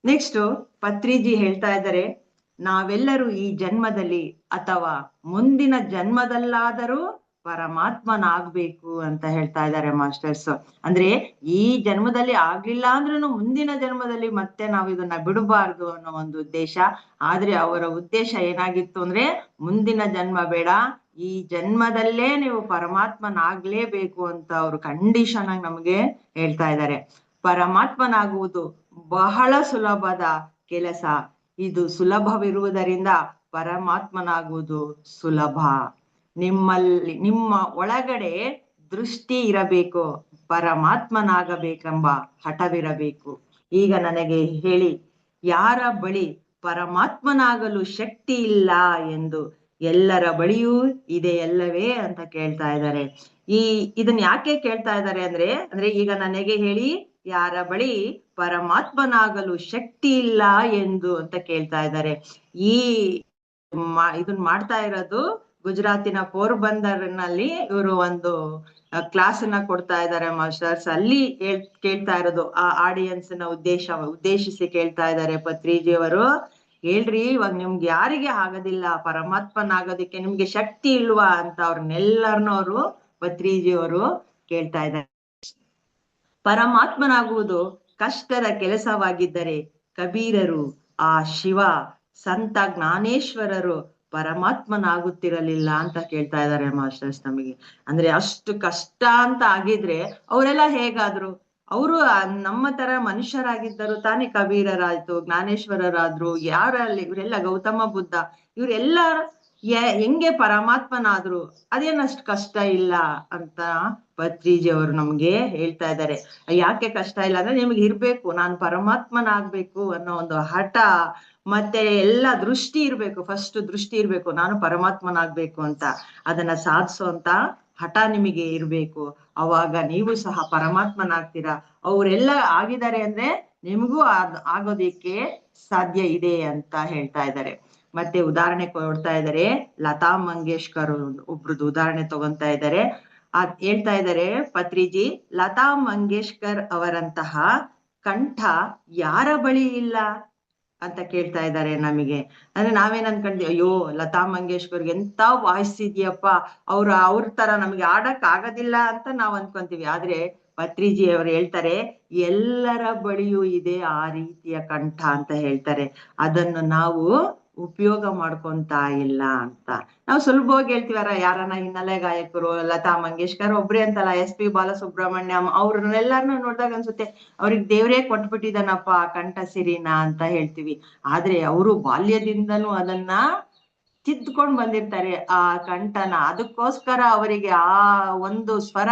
ನೆಕ್ಸ್ಟ್ ಪತ್ರಿಜಿ ಹೇಳ್ತಾ ಇದ್ದಾರೆ, ನಾವೆಲ್ಲರೂ ಈ ಜನ್ಮದಲ್ಲಿ ಅಥವಾ ಮುಂದಿನ ಜನ್ಮದಲ್ಲಾದರೂ ಪರಮಾತ್ಮನಾಗ್ಬೇಕು ಅಂತ ಹೇಳ್ತಾ ಇದ್ದಾರೆ ಮಾಸ್ಟರ್ಸ್. ಅಂದ್ರೆ ಈ ಜನ್ಮದಲ್ಲಿ ಆಗ್ಲಿಲ್ಲ ಅಂದ್ರೂ ಮುಂದಿನ ಜನ್ಮದಲ್ಲಿ ಮತ್ತೆ ನಾವು ಇದನ್ನ ಬಿಡಬಾರ್ದು ಅನ್ನೋ ಒಂದು ಉದ್ದೇಶ. ಆದ್ರೆ ಅವರ ಉದ್ದೇಶ ಏನಾಗಿತ್ತು ಅಂದ್ರೆ ಮುಂದಿನ ಜನ್ಮ ಬೇಡ, ಈ ಜನ್ಮದಲ್ಲೇ ನೀವು ಪರಮಾತ್ಮನಾಗ್ಲೇಬೇಕು ಅಂತ ಅವರು ಕಂಡೀಷನ್ ಆಗಿ ನಮ್ಗೆ ಹೇಳ್ತಾ ಇದ್ದಾರೆ. ಪರಮಾತ್ಮನಾಗುವುದು ಬಹಳ ಸುಲಭದ ಕೆಲಸ, ಇದು ಸುಲಭವಿರುವುದರಿಂದ ಪರಮಾತ್ಮನಾಗುವುದು ಸುಲಭ. ನಿಮ್ಮ ಒಳಗಡೆ ದೃಷ್ಟಿ ಇರಬೇಕು, ಪರಮಾತ್ಮನಾಗಬೇಕೆಂಬ ಹಠವಿರಬೇಕು. ಈಗ ನನಗೆ ಹೇಳಿ, ಯಾರ ಬಳಿ ಪರಮಾತ್ಮನಾಗಲು ಶಕ್ತಿ ಇಲ್ಲ ಎಂದು ಎಲ್ಲರ ಬಳಿಯೂ ಇದೆಯಲ್ಲವೇ ಅಂತ ಕೇಳ್ತಾ ಇದ್ದಾರೆ. ಇದನ್ನ ಯಾಕೆ ಕೇಳ್ತಾ ಇದ್ದಾರೆ ಅಂದ್ರೆ ಈಗ ನನಗೆ ಹೇಳಿ, ಯಾರ ಬಳಿ ಪರಮಾತ್ಮನಾಗಲು ಶಕ್ತಿ ಇಲ್ಲ ಎಂದು ಅಂತ ಕೇಳ್ತಾ ಇದ್ದಾರೆ. ಇದನ್ನ ಮಾಡ್ತಾ ಇರೋದು ಗುಜರಾತಿನ ಪೋರ್ಬಂದರ್ನಲ್ಲಿ ಇವರು ಒಂದು ಕ್ಲಾಸ್ ಅನ್ನ ಕೊಡ್ತಾ ಇದ್ದಾರೆ ಮಾಸ್ಟರ್ಸ್. ಅಲ್ಲಿ ಕೇಳ್ತಾ ಇರೋದು ಆ ಆಡಿಯನ್ಸ್ ನ ಉದ್ದೇಶಿಸಿ ಕೇಳ್ತಾ ಇದ್ದಾರೆ ಪತ್ರಿಜಿಯವರು, ಹೇಳ್ರಿ ಇವಾಗ ನಿಮ್ಗೆ ಯಾರಿಗೆ ಆಗೋದಿಲ್ಲ ಪರಮಾತ್ಮನಾಗೋದಿಕ್ಕೆ, ನಿಮ್ಗೆ ಶಕ್ತಿ ಇಲ್ವಾ ಅಂತ ಅವ್ರನ್ನೆಲ್ಲರನ್ನೂ ಅವರು ಪತ್ರಿಜಿಯವರು ಕೇಳ್ತಾ ಇದ್ದಾರೆ. ಪರಮಾತ್ಮನಾಗುವುದು ಕಷ್ಟದ ಕೆಲಸವಾಗಿದ್ದರೆ ಕಬೀರರು, ಆ ಶಿವ, ಸಂತ ಜ್ಞಾನೇಶ್ವರರು ಪರಮಾತ್ಮನಾಗುತ್ತಿರಲಿಲ್ಲ ಅಂತ ಕೇಳ್ತಾ ಇದ್ದಾರೆ ಮಾಸ್ಟರ್ಸ್ ನಮಗೆ. ಅಂದ್ರೆ ಅಷ್ಟು ಕಷ್ಟ ಅಂತ ಆಗಿದ್ರೆ ಅವರೆಲ್ಲ ಹೇಗಾದ್ರು? ಅವರು ನಮ್ಮ ತರ ಮನುಷ್ಯರಾಗಿದ್ದರು ತಾನೇ. ಕಬೀರರಾಯ್ತು, ಜ್ಞಾನೇಶ್ವರರಾದ್ರು, ಯಾರಲ್ಲಿ ಇವರೆಲ್ಲ ಗೌತಮ ಬುದ್ಧ, ಇವರೆಲ್ಲ ಹೆಂಗೆ ಪರಮಾತ್ಮನಾದ್ರು? ಅದೇನಷ್ಟು ಕಷ್ಟ ಇಲ್ಲ ಅಂತ ಪತ್ರಿಜಿಯವರು ನಮ್ಗೆ ಹೇಳ್ತಾ ಇದ್ದಾರೆ. ಯಾಕೆ ಕಷ್ಟ ಇಲ್ಲ ಅಂದ್ರೆ ನಿಮ್ಗೆ ಇರ್ಬೇಕು, ನಾನು ಪರಮಾತ್ಮನಾಗ್ಬೇಕು ಅನ್ನೋ ಒಂದು ಹಠ, ಮತ್ತೆ ಎಲ್ಲ ದೃಷ್ಟಿ ಇರ್ಬೇಕು. ಫಸ್ಟ್ ದೃಷ್ಟಿ ಇರ್ಬೇಕು, ನಾನು ಪರಮಾತ್ಮನಾಗ್ಬೇಕು ಅಂತ. ಅದನ್ನ ಸಾಧಿಸುವಂತ ಹಠ ನಿಮಗೆ ಇರ್ಬೇಕು, ಅವಾಗ ನೀವು ಸಹ ಪರಮಾತ್ಮನಾಗ್ತೀರಾ. ಅವರೆಲ್ಲ ಆಗಿದ್ದಾರೆ ಅಂದ್ರೆ ನಿಮಗೂ ಆಗೋದಿಕ್ಕೆ ಸಾಧ್ಯ ಇದೆ ಅಂತ ಹೇಳ್ತಾ ಇದ್ದಾರೆ. ಮತ್ತೆ ಉದಾಹರಣೆ ಕೊಡ್ತಾ ಇದ್ದಾರೆ, ಲತಾ ಮಂಗೇಶ್ಕರ್ ಒಬ್ರದ್ದು ಉದಾಹರಣೆ ತಗೊಂತಾ ಇದ್ದಾರೆ. ಹೇಳ್ತಾ ಇದ್ದಾರೆ ಪತ್ರಿಜಿ, ಲತಾ ಮಂಗೇಶ್ಕರ್ ಅವರಂತಹ ಕಂಠ ಯಾರ ಬಳಿ ಇಲ್ಲ ಅಂತ ಕೇಳ್ತಾ ಇದ್ದಾರೆ ನಮಗೆ. ಅಂದ್ರೆ ನಾವೇನ್ ಅನ್ಕೊಂಡ್ತೀವಿ, ಅಯ್ಯೋ ಲತಾ ಮಂಗೇಶ್ಕರ್ಗೆ ಎಂತ ವಾಯ್ಸ್ ಇದೆಯಪ್ಪ, ಅವ್ರ ತರ ನಮ್ಗೆ ಆಡಕ್ ಆಗೋದಿಲ್ಲ ಅಂತ ನಾವ್ ಅನ್ಕೊಂತೀವಿ. ಆದ್ರೆ ಪತ್ರಿಜಿ ಅವರು ಹೇಳ್ತಾರೆ, ಎಲ್ಲರ ಬಳಿಯೂ ಇದೆ ಆ ರೀತಿಯ ಕಂಠ ಅಂತ ಹೇಳ್ತಾರೆ. ಅದನ್ನು ನಾವು ಉಪಯೋಗ ಮಾಡ್ಕೊಂತಾ ಇಲ್ಲ ಅಂತ. ನಾವು ಸುಲಭವಾಗಿ ಹೇಳ್ತೀವಾರ, ಯಾರನ್ನ ಹಿನ್ನೆಲೆ ಗಾಯಕರು, ಲತಾ ಮಂಗೇಶ್ಕರ್ ಒಬ್ರೇ ಅಂತಲ್ಲ, SP ಬಾಲಸುಬ್ರಹ್ಮಣ್ಯಂ ಅವ್ರನ್ನೆಲ್ಲಾರನ್ನೂ ನೋಡಿದಾಗ ಅನ್ಸುತ್ತೆ ಅವ್ರಿಗೆ ದೇವ್ರೇ ಕೊಟ್ಬಿಟ್ಟಿದಾನಪ್ಪ ಕಂಠ ಸಿರಿನ ಅಂತ ಹೇಳ್ತೀವಿ. ಆದ್ರೆ ಅವರು ಬಾಲ್ಯದಿಂದನೂ ಅದನ್ನ ತಿದ್ದುಕೊಂಡು ಬಂದಿರ್ತಾರೆ ಆ ಕಂಠನ. ಅದಕ್ಕೋಸ್ಕರ ಅವರಿಗೆ ಆ ಒಂದು ಸ್ವರ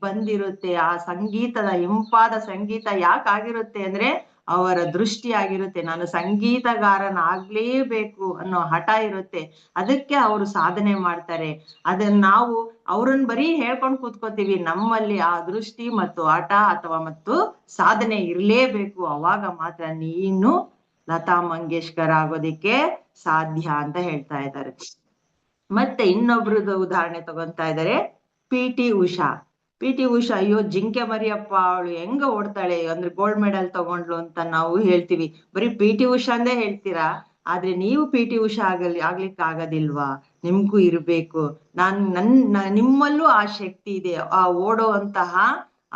ಬಂದಿರುತ್ತೆ. ಆ ಸಂಗೀತದ ಇಂಪಾದ ಸಂಗೀತ ಯಾಕಾಗಿರುತ್ತೆ ಅಂದ್ರೆ ಅವರ ದೃಷ್ಟಿ ಆಗಿರುತ್ತೆ. ನಾನು ಸಂಗೀತಗಾರನಾಗ್ಲೇಬೇಕು ಅನ್ನೋ ಹಠ ಇರುತ್ತೆ. ಅದಕ್ಕೆ ಅವರು ಸಾಧನೆ ಮಾಡ್ತಾರೆ. ಅದನ್ನ ನಾವು ಅವ್ರನ್ನ ಬರೀ ಹೇಳ್ಕೊಂಡು ಕೂತ್ಕೋತೀವಿ. ನಮ್ಮಲ್ಲಿ ಆ ದೃಷ್ಟಿ ಮತ್ತು ಹಠ ಮತ್ತು ಸಾಧನೆ ಇರ್ಲೇಬೇಕು. ಅವಾಗ ಮಾತ್ರ ನೀನು ಲತಾ ಮಂಗೇಶ್ಕರ್ ಆಗೋದಿಕ್ಕೆ ಸಾಧ್ಯ ಅಂತ ಹೇಳ್ತಾ ಇದ್ದಾರೆ. ಮತ್ತೆ ಇನ್ನೊಬ್ರದ್ದು ಉದಾಹರಣೆ ತಗೊಂತಾ ಇದ್ದಾರೆ, P T Usha. P T Usha, ಅಯ್ಯೋ ಜಿಂಕೆ ಮರಿಯಪ್ಪ, ಅವಳು ಹೆಂಗ ಓಡ್ತಾಳೆ ಅಂದ್ರೆ ಗೋಲ್ಡ್ ಮೆಡಲ್ ತಗೊಂಡ್ಲು ಅಂತ ನಾವು ಹೇಳ್ತೀವಿ. ಬರೀ ಪಿ ಟಿ ಉಷಾ ಅಂದೇ ಹೇಳ್ತೀರಾ, ಆದ್ರೆ ನೀವು ಪಿ ಟಿ ಉಷಾ ಆಗ್ಲಿಕ್ಕೆ ಆಗೋದಿಲ್ವಾ? ನಿಮ್ಗೂ ಇರ್ಬೇಕು. ನಿಮ್ಮಲ್ಲೂ ಆ ಶಕ್ತಿ ಇದೆ, ಆ ಓಡುವಂತಹ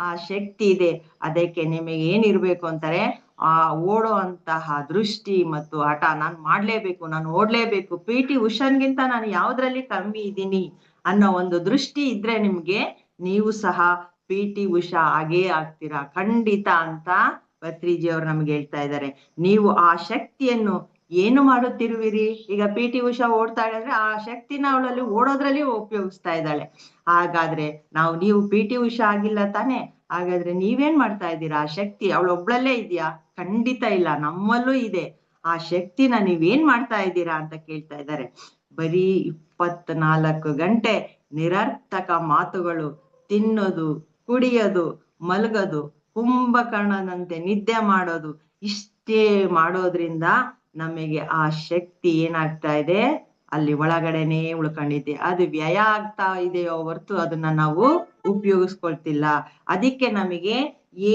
ಆ ಶಕ್ತಿ ಇದೆ. ಅದಕ್ಕೆ ನಿಮಗೆ ಏನಿರ್ಬೇಕು ಅಂತಾರೆ, ಆ ಓಡುವಂತಹ ದೃಷ್ಟಿ ಮತ್ತು ಹಠ. ನಾನು ಮಾಡ್ಲೇಬೇಕು, ನಾನು ಓಡ್ಲೇಬೇಕು, ಪಿ ಟಿ ಉಷಾನ್ಗಿಂತ ನಾನು ಯಾವ್ದ್ರಲ್ಲಿ ಕಮ್ಮಿ ಇದ್ದೀನಿ ಅನ್ನೋ ಒಂದು ದೃಷ್ಟಿ ಇದ್ರೆ ನಿಮ್ಗೆ, ನೀವು ಸಹ ಪಿ ಟಿ ಉಷಾ ಆಗೇ ಆಗ್ತೀರಾ ಖಂಡಿತ ಅಂತ ಪತ್ರಿಜಿ ಅವ್ರು ನಮ್ಗೆ ಹೇಳ್ತಾ ಇದ್ದಾರೆ. ನೀವು ಆ ಶಕ್ತಿಯನ್ನು ಏನು ಮಾಡುತ್ತಿರುವಿರಿ? ಈಗ ಪಿ ಟಿ ಉಷಾ ಓಡ್ತಾಳೆ ಅಂದ್ರೆ ಆ ಶಕ್ತಿನ ಅವಳಲ್ಲಿ ಓಡೋದ್ರಲ್ಲಿ ಉಪಯೋಗಿಸ್ತಾ ಇದ್ದಾಳೆ. ಹಾಗಾದ್ರೆ ನೀವು ಪಿ ಟಿ ಉಷಾ ಆಗಿಲ್ಲ ತಾನೆ? ಹಾಗಾದ್ರೆ ನೀವೇನ್ ಮಾಡ್ತಾ ಇದ್ದೀರಾ? ಆ ಶಕ್ತಿ ಅವಳೊಬ್ಳಲ್ಲೇ ಇದೆಯಾ? ಖಂಡಿತ ಇಲ್ಲ, ನಮ್ಮಲ್ಲೂ ಇದೆ. ಆ ಶಕ್ತಿನ ನೀವೇನ್ ಮಾಡ್ತಾ ಇದ್ದೀರಾ ಅಂತ ಕೇಳ್ತಾ ಇದ್ದಾರೆ. ಬರೀ 24 ಗಂಟೆ ನಿರರ್ಥಕ ಮಾತುಗಳು, ತಿನ್ನೋದು, ಕುಡಿಯೋದು, ಮಲಗೋದು, ಕುಂಭಕರ್ಣನಂತೆ ನಿದ್ದೆ ಮಾಡೋದು, ಇಷ್ಟೇ ಮಾಡೋದ್ರಿಂದ ನಮಗೆ ಆ ಶಕ್ತಿ ಏನಾಗ್ತಾ ಇದೆ, ಅಲ್ಲಿ ಒಳಗಡೆನೆ ಉಳ್ಕೊಂಡಿದೆ. ಅದು ವ್ಯಯ ಆಗ್ತಾ ಇದೆಯೋ ಹೊರ್ತು ಅದನ್ನ ನಾವು ಉಪಯೋಗಿಸ್ಕೊಳ್ತಿಲ್ಲ. ಅದಕ್ಕೆ ನಮಗೆ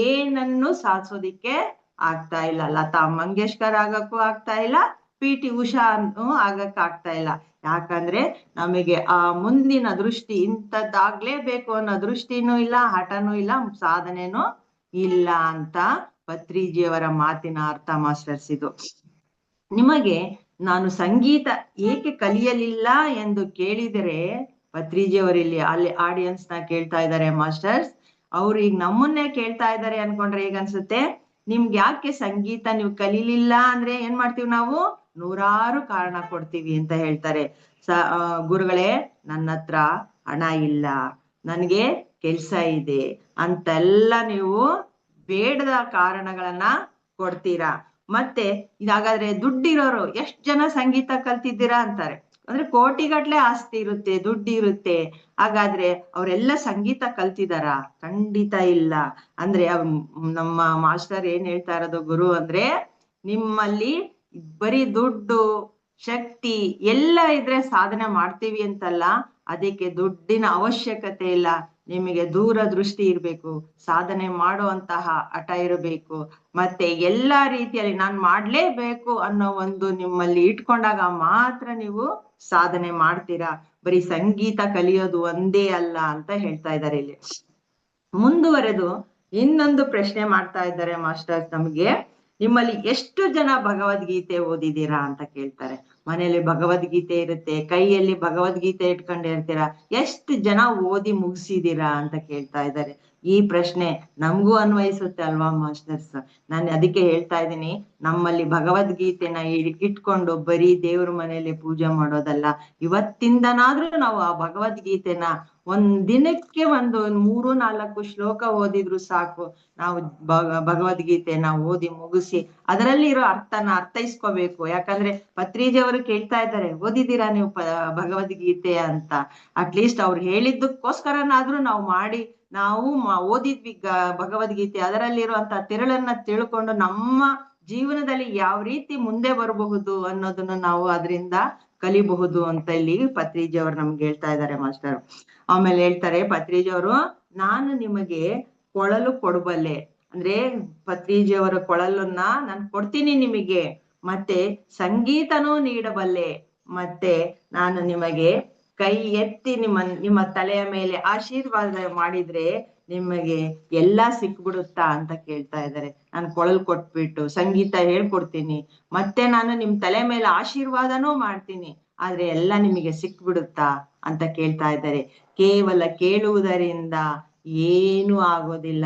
ಏನನ್ನು ಸಾಧಿಸೋದಿಕ್ಕೆ ಆಗ್ತಾ ಇಲ್ಲ. ಲತಾ ಮಂಗೇಶ್ಕರ್ ಆಗಕ್ಕೂ ಆಗ್ತಾ ಇಲ್ಲ, ಪಿ ಟಿ ಉಷಾ ಆಗಕ್ ಆಗ್ತಾ ಇಲ್ಲ. ಯಾಕಂದ್ರೆ ನಮಗೆ ಆ ಮುಂದಿನ ದೃಷ್ಟಿ, ಇಂಥದ್ದಾಗ್ಲೇಬೇಕು ಅನ್ನೋ ದೃಷ್ಟಿನೂ ಇಲ್ಲ, ಹಠನೂ ಇಲ್ಲ, ಸಾಧನೆನೂ ಇಲ್ಲ ಅಂತ ಪತ್ರಿಜಿಯವರ ಮಾತಿನ ಅರ್ಥ ಮಾಸ್ಟರ್ಸ್ ಇದು. ನಿಮಗೆ ನಾನು ಸಂಗೀತ ಏಕೆ ಕಲಿಯಲಿಲ್ಲ ಎಂದು ಕೇಳಿದರೆ, ಪತ್ರಿಜಿಯವರಿಲ್ಲಿ ಅಲ್ಲಿ ಆಡಿಯನ್ಸ್ ನ ಕೇಳ್ತಾ ಇದ್ದಾರೆ ಮಾಸ್ಟರ್ಸ್. ಅವ್ರು ಈಗ ನಮ್ಮನ್ನೇ ಕೇಳ್ತಾ ಇದ್ದಾರೆ ಅನ್ಕೊಂಡ್ರೆ ಹೇಗನ್ಸುತ್ತೆ? ನಿಮ್ಗೆ ಯಾಕೆ ಸಂಗೀತ ನೀವು ಕಲೀಲಿಲ್ಲ ಅಂದ್ರೆ ಏನ್ ಮಾಡ್ತೀವಿ ನಾವು? 100 ಕಾರಣ ಕೊಡ್ತೀವಿ ಅಂತ ಹೇಳ್ತಾರೆ. ಗುರುಗಳೇ, ನನ್ನ ಹತ್ರ ಹಣ ಇಲ್ಲ, ನನ್ಗೆ ಕೆಲ್ಸ ಇದೆ ಅಂತೆಲ್ಲ ನೀವು ಬೇಡದ ಕಾರಣಗಳನ್ನ ಕೊಡ್ತೀರಾ. ಮತ್ತೆ ಇದಾಗಾದ್ರೆ ದುಡ್ಡಿರೋರು ಎಷ್ಟ್ ಜನ ಸಂಗೀತ ಕಲ್ತಿದ್ದೀರಾ ಅಂತಾರೆ. ಅಂದ್ರೆ ಕೋಟಿಗಟ್ಲೆ ಆಸ್ತಿ ಇರುತ್ತೆ, ದುಡ್ಡು ಇರುತ್ತೆ. ಹಾಗಾದ್ರೆ ಅವರೆಲ್ಲ ಸಂಗೀತ ಕಲ್ತಿದಾರ? ಖಂಡಿತ ಇಲ್ಲ. ಅಂದ್ರೆ ನಮ್ಮ ಮಾಸ್ಟರ್ ಏನ್ ಹೇಳ್ತಾ ಇರೋದು ಗುರು ಅಂದ್ರೆ, ನಿಮ್ಮಲ್ಲಿ ಬರೀ ದುಡ್ಡು, ಶಕ್ತಿ ಎಲ್ಲ ಇದ್ರೆ ಸಾಧನೆ ಮಾಡ್ತೀವಿ ಅಂತಲ್ಲ. ಅದಕ್ಕೆ ದುಡ್ಡಿನ ಅವಶ್ಯಕತೆ ಇಲ್ಲ. ನಿಮಗೆ ದೂರದೃಷ್ಟಿ ಇರ್ಬೇಕು, ಸಾಧನೆ ಮಾಡುವಂತಹ ಹಠ ಇರಬೇಕು, ಮತ್ತೆ ಎಲ್ಲಾ ರೀತಿಯಲ್ಲಿ ನಾನ್ ಮಾಡ್ಲೇಬೇಕು ಅನ್ನೋ ಒಂದು ನಿಮ್ಮಲ್ಲಿ ಇಟ್ಕೊಂಡಾಗ ಮಾತ್ರ ನೀವು ಸಾಧನೆ ಮಾಡ್ತೀರಾ. ಬರೀ ಸಂಗೀತ ಕಲಿಯೋದು ಒಂದೇ ಅಲ್ಲ ಅಂತ ಹೇಳ್ತಾ ಇದ್ದಾರೆ ಇಲ್ಲಿ. ಮುಂದುವರೆದು ಇನ್ನೊಂದು ಪ್ರಶ್ನೆ ಮಾಡ್ತಾ ಇದ್ದಾರೆ ಮಾಸ್ಟರ್ಸ್ ನಮ್ಗೆ. ನಿಮ್ಮಲ್ಲಿ ಎಷ್ಟು ಜನ ಭಗವದ್ಗೀತೆ ಓದಿದ್ದೀರಾ ಅಂತ ಕೇಳ್ತಾರೆ. ಮನೆಯಲ್ಲಿ ಭಗವದ್ಗೀತೆ ಇರುತ್ತೆ, ಕೈಯಲ್ಲಿ ಭಗವದ್ಗೀತೆ ಇಟ್ಕೊಂಡಿರ್ತೀರಾ, ಎಷ್ಟು ಜನ ಓದಿ ಮುಗಿಸಿದೀರಾ ಅಂತ ಕೇಳ್ತಾ ಇದ್ದಾರೆ. ಈ ಪ್ರಶ್ನೆ ನಮಗೂ ಅನ್ವಯಿಸುತ್ತೆ ಅಲ್ವಾ ಮಾಸ್ಟರ್ಸ್? ನಾನು ಅದಕ್ಕೆ ಹೇಳ್ತಾ ಇದ್ದೀನಿ, ನಮ್ಮಲ್ಲಿ ಭಗವದ್ಗೀತೆನ ಇಟ್ಕೊಂಡು ಬರೀ ದೇವ್ರ ಮನೆಯಲ್ಲಿ ಪೂಜೆ ಮಾಡೋದಲ್ಲ. ಇವತ್ತಿಂದನಾದ್ರೂ ನಾವು ಆ ಭಗವದ್ಗೀತೆನ ದಿನಕ್ಕೆ 3-4 ಶ್ಲೋಕ ಓದಿದ್ರು ಸಾಕು. ನಾವು ಭಗವದ್ಗೀತೆನ ಓದಿ ಮುಗಿಸಿ ಅದರಲ್ಲಿ ಇರೋ ಅರ್ಥೈಸ್ಕೋಬೇಕು. ಯಾಕಂದ್ರೆ ಪತ್ರಿಜಿಯವರು ಕೇಳ್ತಾ ಇದ್ದಾರೆ, ಓದಿದ್ದೀರಾ ನೀವು ಭಗವದ್ಗೀತೆ ಅಂತ? ಅಟ್ಲೀಸ್ಟ್ ಅವ್ರು ಹೇಳಿದ್ದಕ್ಕೋಸ್ಕರನಾದ್ರೂ ನಾವು ಮಾಡಿ ನಾವು ಓದಿದ್ವಿ ಭಗವದ್ಗೀತೆ, ಅದರಲ್ಲಿರುವಂತ ತಿರುಳನ್ನ ತಿಳ್ಕೊಂಡು ನಮ್ಮ ಜೀವನದಲ್ಲಿ ಯಾವ ರೀತಿ ಮುಂದೆ ಬರಬಹುದು ಅನ್ನೋದನ್ನ ನಾವು ಅದರಿಂದ ಕಲಿಬಹುದು ಅಂತ ಇಲ್ಲಿ ಪತ್ರಿಜಿಯವರು ನಮ್ಗೆ ಹೇಳ್ತಾ ಇದ್ದಾರೆ ಮಾಸ್ಟರ್. ಆಮೇಲೆ ಹೇಳ್ತಾರೆ ಪತ್ರಿಜಿಯವರು, ನಾನು ನಿಮಗೆ ಕೊಳಲು ಕೊಡಬಲ್ಲೆ. ಅಂದ್ರೆ ಪತ್ರಿಜಿಯವರ ಕೊಳಲನ್ನ ನಾನು ಕೊಡ್ತೀನಿ ನಿಮಗೆ, ಮತ್ತೆ ಸಂಗೀತನೂ ನೀಡಬಲ್ಲೆ, ಮತ್ತೆ ನಾನು ನಿಮಗೆ ಕೈ ಎತ್ತಿ ನಿಮ್ಮ ತಲೆಯ ಮೇಲೆ ಆಶೀರ್ವಾದ ಮಾಡಿದ್ರೆ ನಿಮಗೆ ಎಲ್ಲಾ ಸಿಕ್ಬಿಡುತ್ತಾ ಅಂತ ಕೇಳ್ತಾ ಇದ್ದಾರೆ. ನಾನು ಕೊಳಲು ಕೊಟ್ಬಿಟ್ಟು ಸಂಗೀತ ಹೇಳ್ಕೊಡ್ತೀನಿ, ಮತ್ತೆ ನಾನು ನಿಮ್ ತಲೆ ಮೇಲೆ ಆಶೀರ್ವಾದನೂ ಮಾಡ್ತೀನಿ, ಆದ್ರೆ ಎಲ್ಲ ನಿಮಗೆ ಸಿಕ್ಬಿಡುತ್ತಾ ಅಂತ ಕೇಳ್ತಾ ಇದ್ದಾರೆ. ಕೇವಲ ಕೇಳುವುದರಿಂದ ಏನೂ ಆಗೋದಿಲ್ಲ,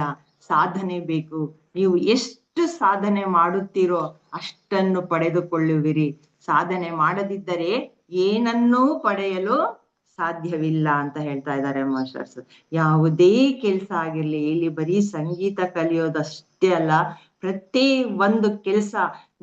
ಸಾಧನೆ ಬೇಕು. ನೀವು ಎಷ್ಟು ಸಾಧನೆ ಮಾಡುತ್ತೀರೋ ಅಷ್ಟನ್ನು ಪಡೆದುಕೊಳ್ಳುವಿರಿ. ಸಾಧನೆ ಮಾಡದಿದ್ದರೆ ಏನನ್ನೂ ಪಡೆಯಲು ಸಾಧ್ಯವಿಲ್ಲ ಅಂತ ಹೇಳ್ತಾ ಇದ್ದಾರೆ ಮಾಸ್ಟರ್ಸ್. ಯಾವುದೇ ಕೆಲಸ ಆಗಿರ್ಲಿ, ಇಲ್ಲಿ ಬರೀ ಸಂಗೀತ ಕಲಿಯೋದಷ್ಟೇ ಅಲ್ಲ, ಪ್ರತಿ ಒಂದು ಕೆಲಸ,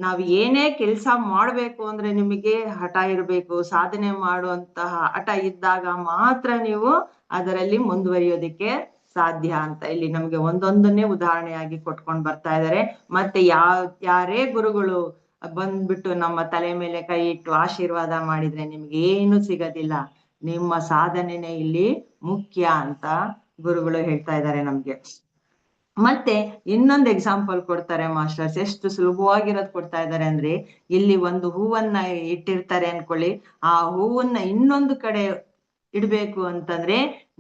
ನಾವ್ ಏನೇ ಕೆಲಸ ಮಾಡ್ಬೇಕು ಅಂದ್ರೆ ನಿಮಗೆ ಹಠ ಇರ್ಬೇಕು. ಸಾಧನೆ ಮಾಡುವಂತಹ ಹಠ ಇದ್ದಾಗ ಮಾತ್ರ ನೀವು ಅದರಲ್ಲಿ ಮುಂದುವರಿಯೋದಿಕ್ಕೆ ಸಾಧ್ಯ ಅಂತ ಇಲ್ಲಿ ನಮ್ಗೆ ಒಂದೊಂದನ್ನೇ ಉದಾಹರಣೆಯಾಗಿ ಕೊಟ್ಕೊಂಡು ಬರ್ತಾ ಇದ್ದಾರೆ. ಮತ್ತೆ ಯಾರೇ ಗುರುಗಳು ಬಂದ್ಬಿಟ್ಟು ನಮ್ಮ ತಲೆ ಮೇಲೆ ಕೈ ಇಟ್ಟು ಆಶೀರ್ವಾದ ಮಾಡಿದ್ರೆ ನಿಮ್ಗೆ ಏನು ಸಿಗೋದಿಲ್ಲ, ನಿಮ್ಮ ಸಾಧನೆನೇ ಇಲ್ಲಿ ಮುಖ್ಯ ಅಂತ ಗುರುಗಳು ಹೇಳ್ತಾ ಇದ್ದಾರೆ ನಮ್ಗೆ. ಮತ್ತೆ ಇನ್ನೊಂದು ಎಕ್ಸಾಂಪಲ್ ಕೊಡ್ತಾರೆ ಮಾಸ್ಟರ್ಸ್, ಎಷ್ಟು ಸುಲಭವಾಗಿರೋದು ಕೊಡ್ತಾ ಇದ್ದಾರೆ ಅಂದ್ರೆ, ಇಲ್ಲಿ ಒಂದು ಹೂವನ್ನ ಇಟ್ಟಿರ್ತಾರೆ ಅನ್ಕೊಳ್ಳಿ, ಆ ಹೂವನ್ನ ಇನ್ನೊಂದು ಕಡೆ ಇಡ್ಬೇಕು ಅಂತಂದ್ರೆ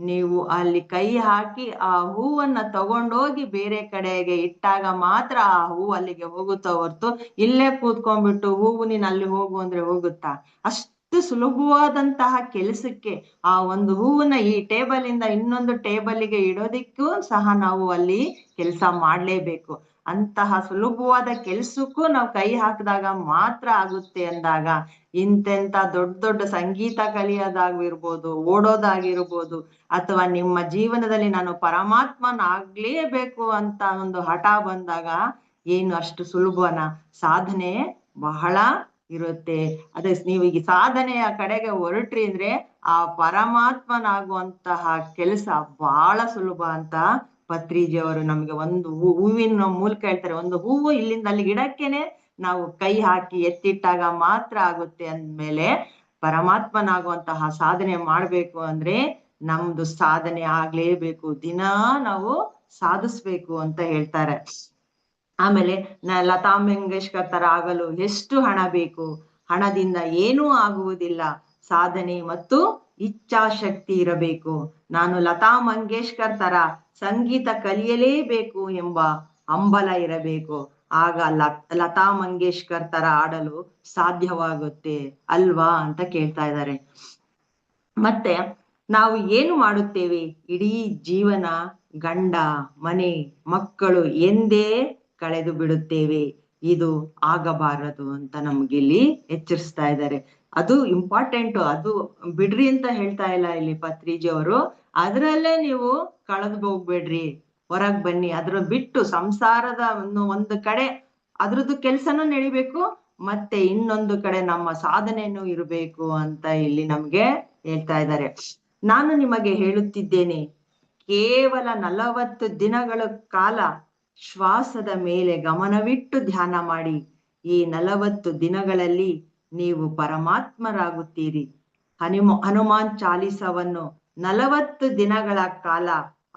ನೀವು ಅಲ್ಲಿ ಕೈ ಹಾಕಿ ಆ ಹೂವನ್ನ ತಗೊಂಡೋಗಿ ಬೇರೆ ಕಡೆಗೆ ಇಟ್ಟಾಗ ಮಾತ್ರ ಆ ಹೂವು ಅಲ್ಲಿಗೆ ಹೋಗುತ್ತಾ ಹೊರ್ತು ಇಲ್ಲೇ ಕೂತ್ಕೊಂಡ್ಬಿಟ್ಟು ಹೂವು ನೀನ್ ಅಲ್ಲಿ ಹೋಗು ಅಂದ್ರೆ ಹೋಗುತ್ತಾ? ಅಷ್ಟು ಸುಲಭವಾದಂತಹ ಕೆಲಸಕ್ಕೆ ಆ ಒಂದು ಹೂವನ್ನ ಈ ಟೇಬಲ್ ಇಂದ ಇನ್ನೊಂದು ಟೇಬಲ್ಗೆ ಇಡೋದಿಕ್ಕೂ ಸಹ ನಾವು ಅಲ್ಲಿ ಕೆಲಸ ಮಾಡ್ಲೇಬೇಕು. ಅಂತಹ ಸುಲಭವಾದ ಕೆಲ್ಸಕ್ಕೂ ನಾವು ಕೈ ಹಾಕಿದಾಗ ಮಾತ್ರ ಆಗುತ್ತೆ ಅಂದಾಗ, ಇಂತೆಂತ ದೊಡ್ಡ ದೊಡ್ಡ ಸಂಗೀತ ಕಲಿಯೋದಾಗಿರ್ಬೋದು, ಓಡೋದಾಗಿರ್ಬೋದು, ಅಥವಾ ನಿಮ್ಮ ಜೀವನದಲ್ಲಿ ನಾನು ಪರಮಾತ್ಮನಾಗ್ಲೇಬೇಕು ಅಂತ ಒಂದು ಹಠ ಬಂದಾಗ ಏನು ಅಷ್ಟು ಸುಲಭನ? ಸಾಧನೆ ಬಹಳ ಇರುತ್ತೆ. ಅದೇ ನೀವು ಈಗ ಸಾಧನೆಯ ಕಡೆಗೆ ಹೊರಟ್ರಿ ಅಂದ್ರೆ ಆ ಪರಮಾತ್ಮನಾಗುವಂತಹ ಕೆಲಸ ಬಹಳ ಸುಲಭ ಅಂತ ಪತ್ರಿಜಿಯವರು ನಮ್ಗೆ ಒಂದು ಹೂವಿನ ಮೂಲಕ ಹೇಳ್ತಾರೆ. ಒಂದು ಹೂವು ಇಲ್ಲಿಂದ ಅಲ್ಲಿ ಗಿಡಕ್ಕೇನೆ ನಾವು ಕೈ ಹಾಕಿ ಎತ್ತಿಟ್ಟಾಗ ಮಾತ್ರ ಆಗುತ್ತೆ ಅಂದ್ಮೇಲೆ, ಪರಮಾತ್ಮನಾಗುವಂತಹ ಸಾಧನೆ ಮಾಡ್ಬೇಕು ಅಂದ್ರೆ ನಮ್ದು ಸಾಧನೆ ಆಗ್ಲೇಬೇಕು, ದಿನಾ ನಾವು ಸಾಧಿಸ್ಬೇಕು ಅಂತ ಹೇಳ್ತಾರೆ. ಆಮೇಲೆ ಲತಾ ಮಂಗೇಶ್ಕರ್ ತರ ಆಗಲು ಎಷ್ಟು ಹಣ ಬೇಕು? ಹಣದಿಂದ ಏನೂ ಆಗುವುದಿಲ್ಲ, ಸಾಧನೆ ಮತ್ತು ಇಚ್ಛಾಶಕ್ತಿ ಇರಬೇಕು. ನಾನು ಲತಾ ಮಂಗೇಶ್ಕರ್ ತರ ಸಂಗೀತ ಕಲಿಯಲೇಬೇಕು ಎಂಬ ಹಂಬಲ ಇರಬೇಕು, ಆಗ ಲತಾ ಮಂಗೇಶ್ಕರ್ ತರ ಆಡಲು ಸಾಧ್ಯವಾಗುತ್ತೆ ಅಲ್ವಾ ಅಂತ ಕೇಳ್ತಾ ಇದ್ದಾರೆ. ಮತ್ತೆ ನಾವು ಏನು ಮಾಡುತ್ತೇವೆ? ಇಡೀ ಜೀವನ ಗಂಡ ಮನೆ ಮಕ್ಕಳು ಎಂದೇ ಕಳೆದು ಬಿಡುತ್ತೇವೆ, ಇದು ಆಗಬಾರದು ಅಂತ ನಮ್ಗಿಲ್ಲಿ ಎಚ್ಚರಿಸ್ತಾ ಇದ್ದಾರೆ. ಅದು ಇಂಪಾರ್ಟೆಂಟ್, ಅದು ಬಿಡ್ರಿ ಅಂತ ಹೇಳ್ತಾ ಇಲ್ಲ ಇಲ್ಲಿ ಪತ್ರಿಜಿ ಅವರು. ಅದ್ರಲ್ಲೇ ನೀವು ಕಳೆದು ಹೋಗ್ಬೇಡ್ರಿ, ಹೊರಗ್ ಬನ್ನಿ. ಅದ್ರ ಬಿಟ್ಟು ಸಂಸಾರದ ಒಂದು ಕಡೆ ಅದ್ರದ್ದು ಕೆಲ್ಸನೂ ನಡಿಬೇಕು, ಮತ್ತೆ ಇನ್ನೊಂದು ಕಡೆ ನಮ್ಮ ಸಾಧನೆನೂ ಇರಬೇಕು ಅಂತ ಇಲ್ಲಿ ನಮ್ಗೆ ಹೇಳ್ತಾ ಇದ್ದಾರೆ. ನಾನು ನಿಮಗೆ ಹೇಳುತ್ತಿದ್ದೇನೆ, ಕೇವಲ 40 ದಿನಗಳ ಕಾಲ ಶ್ವಾಸದ ಮೇಲೆ ಗಮನವಿಟ್ಟು ಧ್ಯಾನ ಮಾಡಿ. ಈ 40 ದಿನಗಳಲ್ಲಿ ನೀವು ಪರಮಾತ್ಮರಾಗುತ್ತೀರಿ. ಹನುಮಾನ್ ಚಾಲಿಸವನ್ನು 40 ದಿನಗಳ ಕಾಲ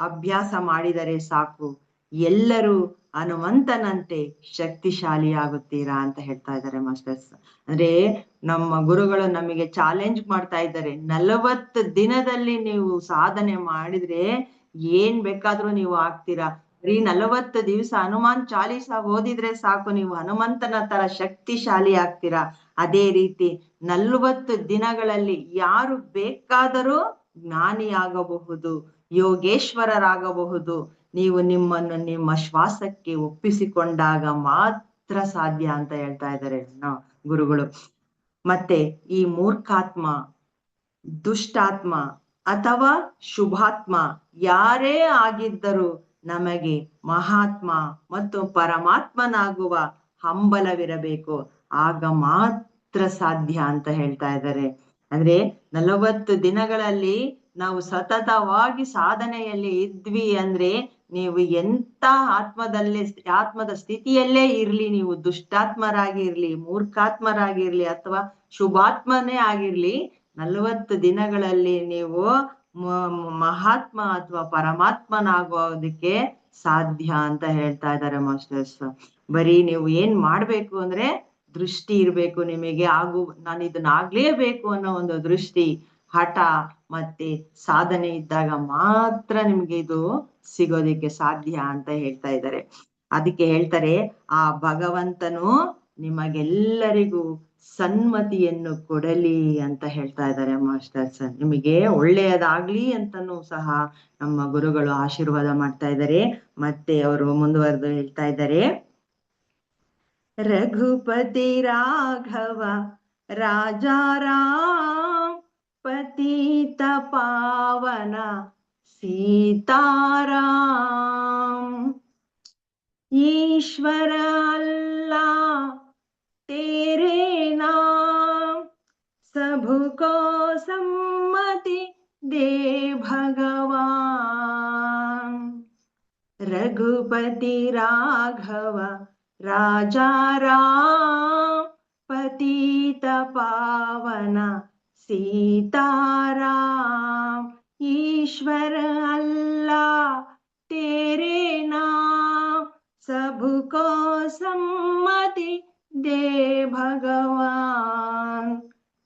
ಅಭ್ಯಾಸ ಮಾಡಿದರೆ ಸಾಕು, ಎಲ್ಲರೂ ಹನುಮಂತನಂತೆ ಶಕ್ತಿಶಾಲಿಯಾಗುತ್ತೀರಾ ಅಂತ ಹೇಳ್ತಾ ಇದ್ದಾರೆ ಮಾಸ್ಟರ್ಸ್. ಅಂದ್ರೆ ನಮ್ಮ ಗುರುಗಳು ನಮಗೆ ಚಾಲೆಂಜ್ ಮಾಡ್ತಾ ಇದ್ದಾರೆ, 40 ದಿನದಲ್ಲಿ ನೀವು ಸಾಧನೆ ಮಾಡಿದ್ರೆ ಏನ್ ಬೇಕಾದ್ರೂ ನೀವು ಆಗ್ತೀರಾ. ಬರೀ 40 ದಿವಸ ಹನುಮಾನ್ ಚಾಲೀಸ ಓದಿದ್ರೆ ಸಾಕು, ನೀವು ಹನುಮಂತನ ತರ ಶಕ್ತಿಶಾಲಿ ಆಗ್ತೀರಾ. ಅದೇ ರೀತಿ 40 ದಿನಗಳಲ್ಲಿ ಯಾರು ಬೇಕಾದರೂ ಜ್ಞಾನಿಯಾಗಬಹುದು, ಯೋಗೇಶ್ವರರಾಗಬಹುದು. ನೀವು ನಿಮ್ಮನ್ನು ನಿಮ್ಮ ಶ್ವಾಸಕ್ಕೆ ಒಪ್ಪಿಸಿಕೊಂಡಾಗ ಮಾತ್ರ ಸಾಧ್ಯ ಅಂತ ಹೇಳ್ತಾ ಇದ್ದಾರೆ ಗುರುಗಳು. ಮತ್ತೆ ಈ ಮೂರ್ಖಾತ್ಮ, ದುಷ್ಟಾತ್ಮ ಅಥವಾ ಶುಭಾತ್ಮ ಯಾರೇ ಆಗಿದ್ದರೂ ನಮಗೆ ಮಹಾತ್ಮ ಮತ್ತು ಪರಮಾತ್ಮನಾಗುವ ಹಂಬಲವಿರಬೇಕು, ಆಗ ಮಾತ್ರ ಸಾಧ್ಯ ಅಂತ ಹೇಳ್ತಾ ಇದ್ದಾರೆ. ಅಂದ್ರೆ 40 ದಿನಗಳಲ್ಲಿ ನಾವು ಸತತವಾಗಿ ಸಾಧನೆಯಲ್ಲಿ ಇದ್ವಿ ಅಂದ್ರೆ, ನೀವು ಎಂತ ಆತ್ಮದ ಸ್ಥಿತಿಯಲ್ಲೇ ಇರ್ಲಿ, ನೀವು ದುಷ್ಟಾತ್ಮರಾಗಿ ಇರ್ಲಿ, ಮೂರ್ಖಾತ್ಮರಾಗಿರ್ಲಿ ಅಥವಾ ಶುಭಾತ್ಮನೇ ಆಗಿರ್ಲಿ, 40 ದಿನಗಳಲ್ಲಿ ನೀವು ಮಹಾತ್ಮ ಅಥವಾ ಪರಮಾತ್ಮನಾಗೋದಕ್ಕೆ ಸಾಧ್ಯ ಅಂತ ಹೇಳ್ತಾ ಇದ್ದಾರೆ ಮಾಸ್ಟರ್ಸ್. ಬರೀ ನೀವು ಏನ್ ಮಾಡ್ಬೇಕು ಅಂದ್ರೆ ದೃಷ್ಟಿ ಇರ್ಬೇಕು ನಿಮಗೆ, ನಾನು ಇದನ್ನ ಆಗ್ಲೇಬೇಕು ಅನ್ನೋ ಒಂದು ದೃಷ್ಟಿ, ಹಠ ಮತ್ತೆ ಸಾಧನೆ ಇದ್ದಾಗ ಮಾತ್ರ ನಿಮ್ಗೆ ಇದು ಸಿಗೋದಿಕ್ಕೆ ಸಾಧ್ಯ ಅಂತ ಹೇಳ್ತಾ ಇದ್ದಾರೆ. ಅದಕ್ಕೆ ಹೇಳ್ತಾರೆ, ಆ ಭಗವಂತನು ನಿಮಗೆಲ್ಲರಿಗೂ ಸನ್ಮತಿಯನ್ನು ಕೊಡಲಿ ಅಂತ ಹೇಳ್ತಾ ಇದ್ದಾರೆ ಮಾಸ್ಟರ್ಸ್. ನಿಮಗೆ ಒಳ್ಳೆಯದಾಗ್ಲಿ ಅಂತನೂ ಸಹ ನಮ್ಮ ಗುರುಗಳು ಆಶೀರ್ವಾದ ಮಾಡ್ತಾ ಇದ್ದಾರೆ. ಮತ್ತೆ ಅವರು ಮುಂದುವರೆದು ಹೇಳ್ತಾ ಇದ್ದಾರೆ, ರಘುಪತಿ ರಾಘವ राजा राम पतित पावन सीताराम। ईश्वर अल्लाह तेरे नाम, सबको सम्मति दे भगवान। रघुपति राघव राजा राम पतित पावन सीताराम। ईश्वर अल्लाह तेरे नाम, सबको सम्मति दे भगवान।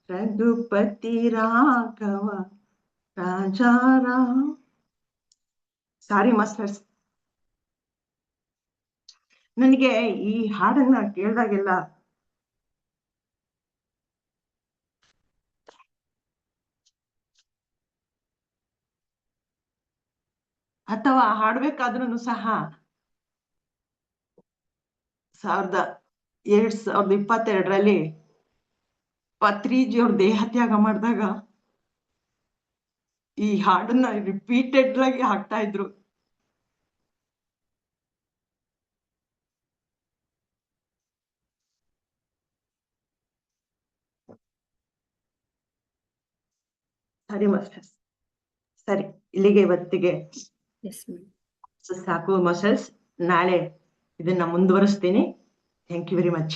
रघुपति राघव राजा राम। ಸಾರಿ ಮಾಸ್ಟರ್ಸ್, ನನಗೆ ಈ ಹಾಡನ್ನ ಕೇಳಿದಾಗೆಲ್ಲ ಅಥವಾ ಹಾಡ್ಬೇಕಾದ್ರೂ ಸಹ 2022ರಲ್ಲಿ ಪತ್ರಿಜಿಯವ್ರ ದೇಹ ತ್ಯಾಗ ಮಾಡಿದಾಗ ಈ ಹಾಡನ್ನ ರಿಪೀಟೆಡ್ ಆಗಿ ಹಾಡ್ತಾ ಇದ್ರು. ಸರಿ ಮಾಸ್ಟರ್ಸ್, ಸರಿ, ಇಲ್ಲಿಗೆ ಇವತ್ತಿಗೆ ಸಾಕು ಮಾಸ್ಟರ್ಸ್. ನಾಳೆ ಇದನ್ನ ಮುಂದುವರಿಸ್ತೀನಿ. Thank you very much.